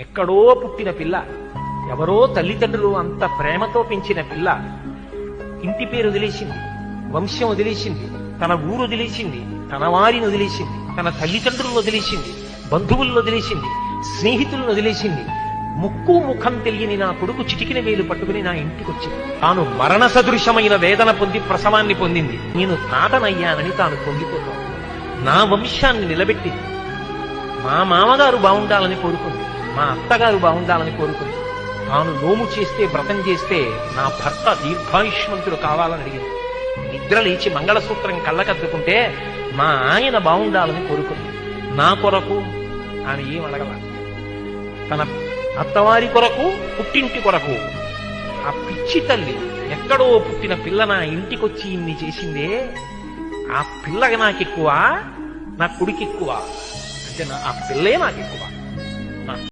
ఎక్కడో పుట్టిన పిల్ల, ఎవరో తల్లిదండ్రులు అంత ప్రేమతో పెంచిన పిల్ల ఇంటి పేరు వదిలేసింది, వంశం వదిలేసింది, తన ఊరు వదిలేసింది, తన వారిని వదిలేసింది, తన తల్లిదండ్రులను వదిలేసింది, బంధువులను వదిలేసింది, స్నేహితులను వదిలేసింది. ముక్కు ముఖం తెలియని నా కొడుకు చిటికిన వేలు పట్టుకుని నా ఇంటికి వచ్చింది. తాను మరణ సదృశమైన వేదన పొంది ప్రసవాన్ని పొందింది. నేను తాతనయ్యానని తాను పొంగిపోతాను. నా వంశాన్ని నిలబెట్టింది. మా మామగారు బాగుండాలని కోరుకుంది, మా అత్తగారు బాగుండాలని కోరుకుంది. తాను నోము చేస్తే, వ్రతం చేస్తే నా భర్త దీర్ఘాయుష్మంతుడు కావాలని అడిగింది. నిద్ర లేచి మంగళసూత్రం కళ్ళకద్దుకుంటే మా ఆయన బాగుండాలని కోరుకుంది. నా కొరకు ఆమె ఏం అడగల. తన అత్తవారి కొరకు, పుట్టింటి కొరకు. ఆ పిచ్చి తల్లి ఎక్కడో పుట్టిన పిల్ల నా ఇంటికొచ్చి ఇన్ని చేసిందే, ఆ పిల్లకి నాకెక్కువ, నా కొడుకు ఎక్కువ అంటే ఆ పిల్లే నాకెక్కువ.